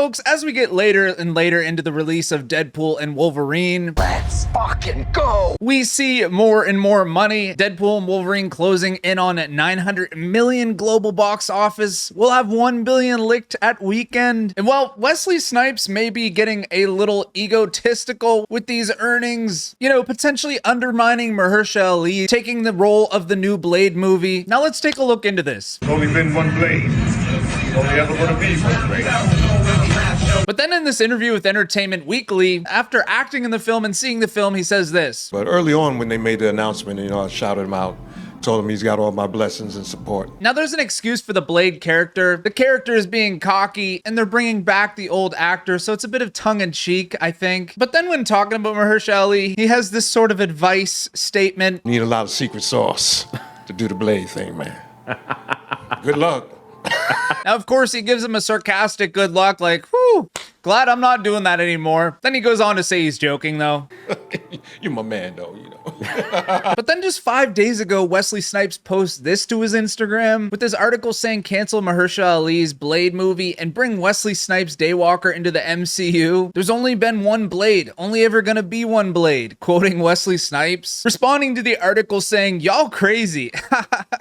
folks, as we get later and later into the release of Deadpool and Wolverine, let's fucking go! We see more and more money. Deadpool and Wolverine closing in on 900 million global box office. We'll have 1 billion licked at weekend. And while Wesley Snipes may be getting a little egotistical with these earnings, you know, potentially undermining Mahershala Ali taking the role of the new Blade movie. Now let's take a look into this. There's only been one Blade. There's only ever going to be one Blade. But then in this interview with Entertainment Weekly, after acting in the film and seeing the film, he says this. But early on when they made the announcement, you know, I shouted him out. Told him he's got all my blessings and support. Now there's an excuse for the Blade character. The character is being cocky and they're bringing back the old actor, so it's a bit of tongue-in-cheek, I think. But then when talking about Mahershala Ali, he has this sort of advice statement. Need a lot of secret sauce to do the Blade thing, man. Good luck. Now, of course, he gives him a sarcastic good luck, like, whew, glad I'm not doing that anymore. Then he goes on to say he's joking, though. You're my man, though, you know. But then just 5 days ago, Wesley Snipes posts this to his Instagram with this article saying cancel Mahershala Ali's Blade movie and bring Wesley Snipes Daywalker into the MCU. There's only been one Blade, only ever gonna be one Blade, quoting Wesley Snipes. Responding to the article saying, y'all crazy.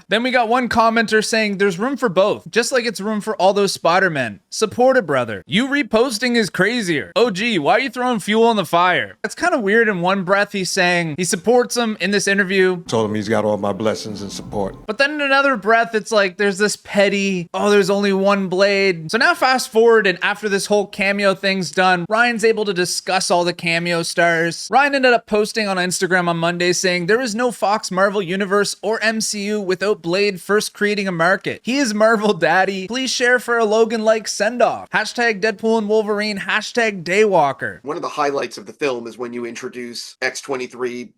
Then we got one commenter saying there's room for both, just like it's room for all those Spider-Men. Support it, brother. You reposting is crazier. Oh gee, why are you throwing fuel on the fire? It's kind of weird. In one breath he's saying he supports him in this interview. Told him he's got all my blessings and support. But then in another breath it's like there's this petty, oh there's only one Blade. So now fast forward, and after this whole cameo thing's done, Ryan's able to discuss all the cameo stars. Ryan ended up posting on Instagram on Monday saying there is no Fox Marvel Universe or MCU without Blade first creating a market. He is Marvel daddy. Please share for a Logan-like send-off. Hashtag Deadpool and Wolverine, hashtag Daywalker. One of the highlights of the film is when you introduce X-23,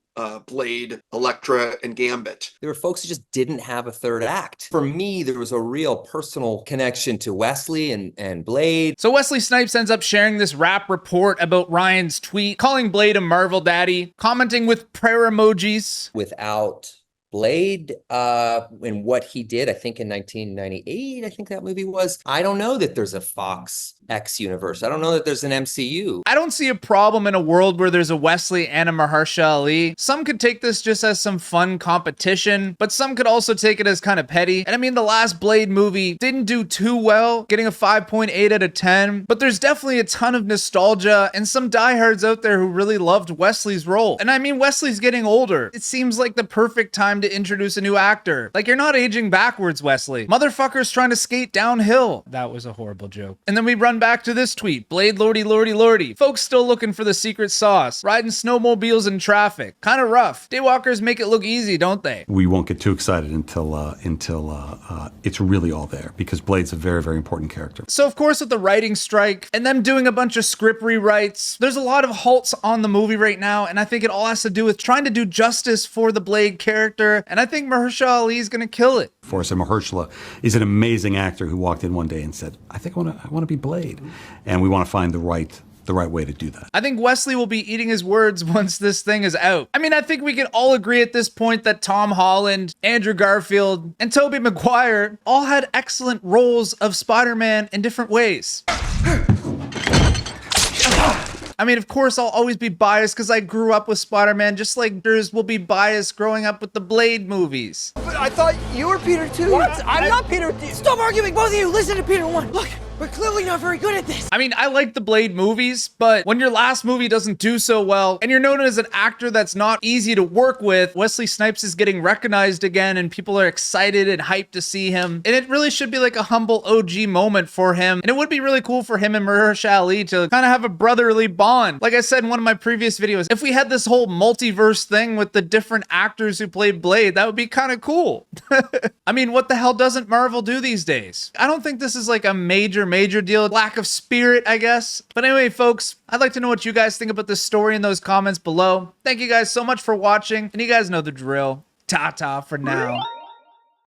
Blade, Elektra, and Gambit. There were folks who just didn't have a third act. For me, there was a real personal connection to Wesley and Blade. So Wesley Snipes ends up sharing this rap report about Ryan's tweet, calling Blade a Marvel daddy, commenting with prayer emojis. Without Blade, and what he did, I think in 1998, I think that movie was. I don't know that there's a Fox X universe. I don't know that there's an MCU. I don't see a problem in a world where there's a Wesley and a Mahershala Ali. Some could take this just as some fun competition, but some could also take it as kind of petty. And I mean, the last Blade movie didn't do too well, getting a 5.8 out of 10, but there's definitely a ton of nostalgia and some diehards out there who really loved Wesley's role. And I mean, Wesley's getting older. It seems like the perfect time to introduce a new actor. Like, you're not aging backwards, Wesley. Motherfucker's trying to skate downhill. That was a horrible joke. And then we run back to this tweet. Blade lordy lordy lordy. Folks still looking for the secret sauce. Riding snowmobiles in traffic. Kind of rough. Daywalkers make it look easy, don't they? We won't get too excited until it's really all there, because Blade's a very, very important character. So of course with the writing strike and them doing a bunch of script rewrites, there's a lot of halts on the movie right now, and I think it all has to do with trying to do justice for the Blade character, and I think Mahershala Ali is gonna kill it. For us, and Mahershala is an amazing actor who walked in one day and said, I think I want to be Blade. And we want to find the right way to do that. I think Wesley will be eating his words once this thing is out. I mean, I think we can all agree at this point that Tom Holland, Andrew Garfield, and Tobey Maguire all had excellent roles of Spider-Man in different ways. I mean, of course, I'll always be biased because I grew up with Spider-Man, just like others will be biased growing up with the Blade movies. But I thought you were Peter too. What? I'm not Peter. Stop arguing, both of you. Listen to Peter 1. Look, we're clearly not very good at this. I mean, I like the Blade movies, but when your last movie doesn't do so well, and you're known as an actor that's not easy to work with, Wesley Snipes is getting recognized again, and people are excited and hyped to see him. And it really should be like a humble OG moment for him. And it would be really cool for him and Mahershala Ali to kind of have a brotherly bond. Like I said in one of my previous videos, if we had this whole multiverse thing with the different actors who played Blade, that would be kind of cool. I mean, what the hell doesn't Marvel do these days? I don't think this is like a major deal. Lack of spirit, I guess. But anyway, folks, I'd like to know what you guys think about this story in those comments below. Thank you guys so much for watching, and you guys know the drill. Ta-ta for now.